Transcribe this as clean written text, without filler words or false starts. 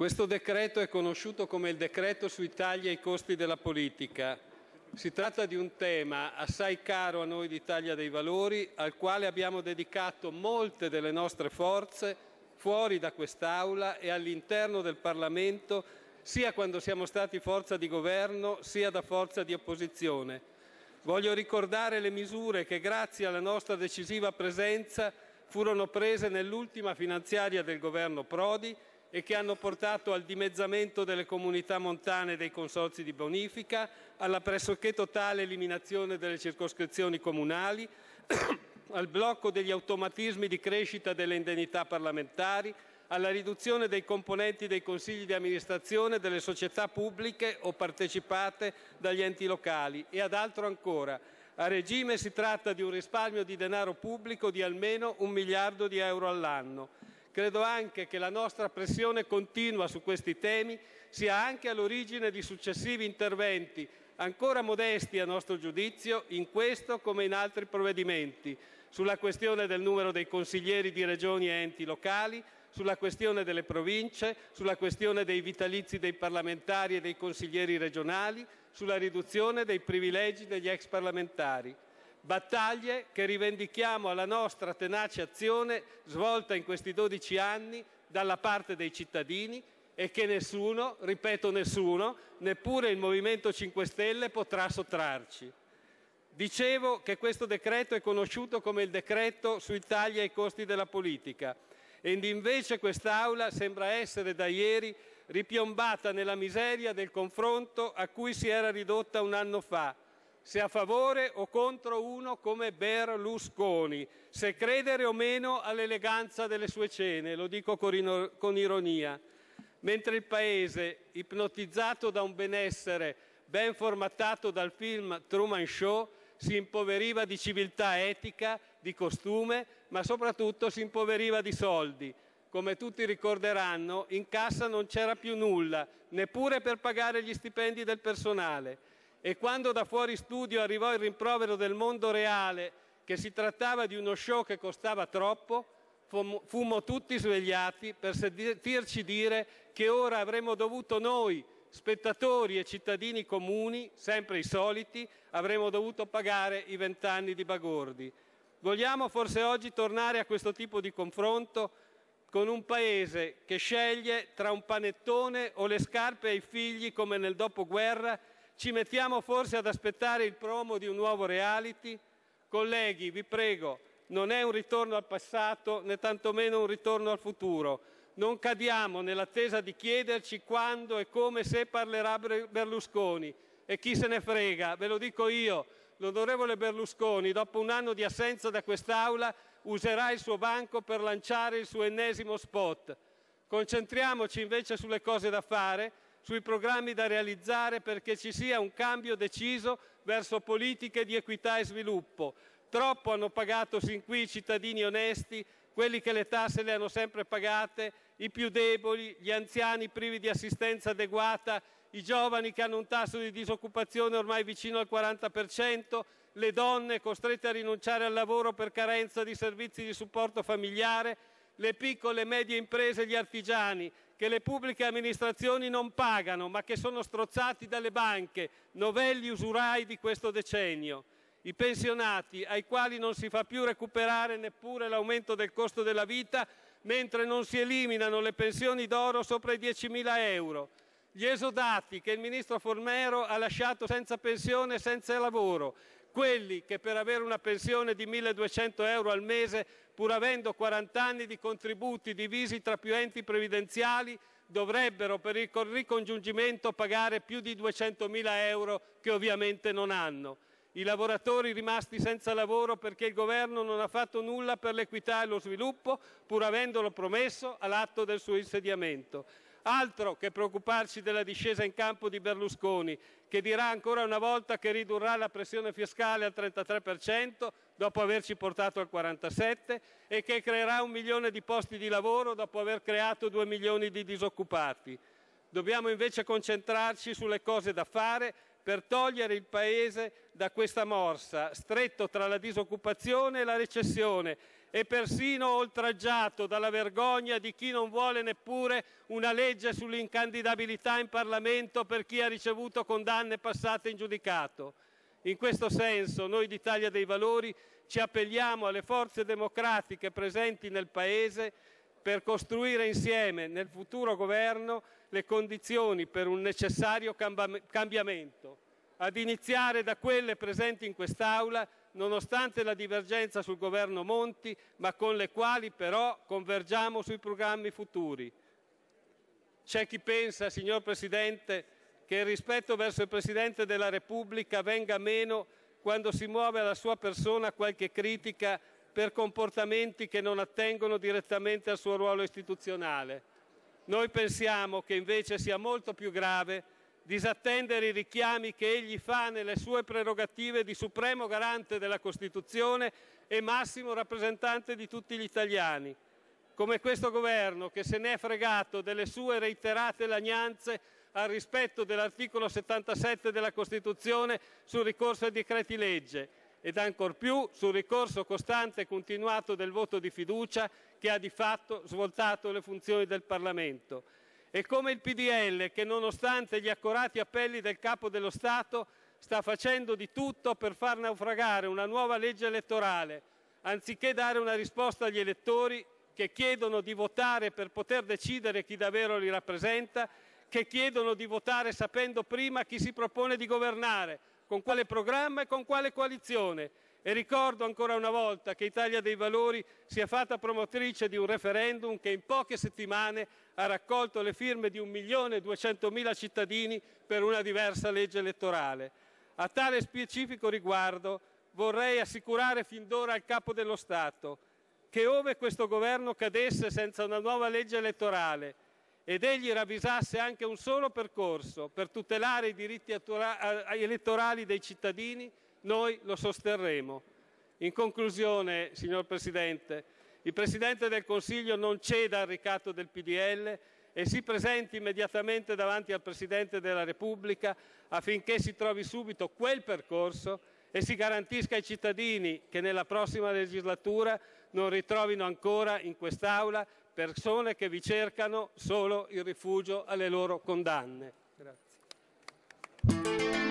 Questo decreto è conosciuto come il decreto sui tagli ai costi della politica. Si tratta di un tema assai caro a noi di Italia dei Valori, al quale abbiamo dedicato molte delle nostre forze fuori da quest'Aula e all'interno del Parlamento, sia quando siamo stati forza di governo, sia da forza di opposizione. Voglio ricordare le misure che, grazie alla nostra decisiva presenza, furono prese nell'ultima finanziaria del governo Prodi e che hanno portato al dimezzamento delle comunità montane e dei consorzi di bonifica, alla pressoché totale eliminazione delle circoscrizioni comunali, al blocco degli automatismi di crescita delle indennità parlamentari, alla riduzione dei componenti dei consigli di amministrazione delle società pubbliche o partecipate dagli enti locali e ad altro ancora. A regime si tratta di un risparmio di denaro pubblico di almeno 1 miliardo di euro all'anno. Credo anche che la nostra pressione continua su questi temi sia anche all'origine di successivi interventi, ancora modesti a nostro giudizio, in questo come in altri provvedimenti, sulla questione del numero dei consiglieri di regioni e enti locali, sulla questione delle province, sulla questione dei vitalizi dei parlamentari e dei consiglieri regionali, sulla riduzione dei privilegi degli ex parlamentari. Battaglie che rivendichiamo alla nostra tenace azione svolta in questi 12 anni dalla parte dei cittadini e che nessuno, ripeto nessuno, neppure il Movimento 5 Stelle potrà sottrarci. Dicevo che questo decreto è conosciuto come il decreto sui tagli ai costi della politica ed invece quest'Aula sembra essere da ieri ripiombata nella miseria del confronto a cui si era ridotta un anno fa, se a favore o contro uno come Berlusconi, se credere o meno all'eleganza delle sue cene, lo dico con ironia. Mentre il Paese, ipnotizzato da un benessere ben formattato dal film Truman Show, si impoveriva di civiltà etica, di costume, ma soprattutto si impoveriva di soldi. Come tutti ricorderanno, in cassa non c'era più nulla, neppure per pagare gli stipendi del personale. E quando da fuori studio arrivò il rimprovero del mondo reale che si trattava di uno show che costava troppo, fummo tutti svegliati per sentirci dire che ora avremmo dovuto noi, spettatori e cittadini comuni, sempre i soliti, avremmo dovuto pagare i 20 anni di bagordi. Vogliamo forse oggi tornare a questo tipo di confronto con un Paese che sceglie tra un panettone o le scarpe ai figli come nel dopoguerra? Ci mettiamo forse ad aspettare il promo di un nuovo reality? Colleghi, vi prego, non è un ritorno al passato né tantomeno un ritorno al futuro. Non cadiamo nell'attesa di chiederci quando e come se parlerà Berlusconi. E chi se ne frega, ve lo dico io, l'onorevole Berlusconi, dopo un anno di assenza da quest'Aula, userà il suo banco per lanciare il suo ennesimo spot. Concentriamoci invece sulle cose da fare, sui programmi da realizzare perché ci sia un cambio deciso verso politiche di equità e sviluppo. Troppo hanno pagato sin qui i cittadini onesti, quelli che le tasse le hanno sempre pagate, i più deboli, gli anziani privi di assistenza adeguata, i giovani che hanno un tasso di disoccupazione ormai vicino al 40%, le donne costrette a rinunciare al lavoro per carenza di servizi di supporto familiare, le piccole e medie imprese e gli artigiani che le pubbliche amministrazioni non pagano ma che sono strozzati dalle banche, novelli usurai di questo decennio. I pensionati ai quali non si fa più recuperare neppure l'aumento del costo della vita mentre non si eliminano le pensioni d'oro sopra i 10.000 euro. Gli esodati che il ministro Fornero ha lasciato senza pensione e senza lavoro. Quelli che per avere una pensione di 1.200 euro al mese, pur avendo 40 anni di contributi divisi tra più enti previdenziali, dovrebbero per il ricongiungimento pagare più di 200.000 euro che ovviamente non hanno. I lavoratori rimasti senza lavoro perché il governo non ha fatto nulla per l'equità e lo sviluppo, pur avendolo promesso all'atto del suo insediamento. Altro che preoccuparci della discesa in campo di Berlusconi, che dirà ancora una volta che ridurrà la pressione fiscale al 33% dopo averci portato al 47% e che creerà 1 milione di posti di lavoro dopo aver creato 2 milioni di disoccupati. Dobbiamo invece concentrarci sulle cose da fare per togliere il Paese da questa morsa, stretto tra la disoccupazione e la recessione, e persino oltraggiato dalla vergogna di chi non vuole neppure una legge sull'incandidabilità in Parlamento per chi ha ricevuto condanne passate in giudicato. In questo senso noi di Italia dei Valori ci appelliamo alle forze democratiche presenti nel Paese per costruire insieme nel futuro governo le condizioni per un necessario cambiamento, ad iniziare da quelle presenti in quest'Aula, nonostante la divergenza sul governo Monti, ma con le quali però convergiamo sui programmi futuri. C'è chi pensa, signor Presidente, che il rispetto verso il Presidente della Repubblica venga meno quando si muove alla sua persona qualche critica per comportamenti che non attengono direttamente al suo ruolo istituzionale. Noi pensiamo che invece sia molto più grave disattendere i richiami che egli fa nelle sue prerogative di supremo garante della Costituzione e massimo rappresentante di tutti gli italiani, come questo governo che se ne è fregato delle sue reiterate lagnanze al rispetto dell'articolo 77 della Costituzione sul ricorso ai decreti legge ed ancor più sul ricorso costante e continuato del voto di fiducia che ha di fatto svoltato le funzioni del Parlamento. E come il PDL che, nonostante gli accorati appelli del Capo dello Stato, sta facendo di tutto per far naufragare una nuova legge elettorale, anziché dare una risposta agli elettori che chiedono di votare per poter decidere chi davvero li rappresenta, che chiedono di votare sapendo prima chi si propone di governare, con quale programma e con quale coalizione. E ricordo ancora una volta che Italia dei Valori si è fatta promotrice di un referendum che in poche settimane ha raccolto le firme di 1.200.000 cittadini per una diversa legge elettorale. A tale specifico riguardo vorrei assicurare fin d'ora al Capo dello Stato che ove questo governo cadesse senza una nuova legge elettorale ed egli ravvisasse anche un solo percorso per tutelare i diritti elettorali dei cittadini, noi lo sosterremo. In conclusione, signor Presidente, il Presidente del Consiglio non ceda al ricatto del PDL e si presenti immediatamente davanti al Presidente della Repubblica affinché si trovi subito quel percorso e si garantisca ai cittadini che nella prossima legislatura non ritrovino ancora in quest'Aula persone che vi cercano solo il rifugio alle loro condanne. Grazie.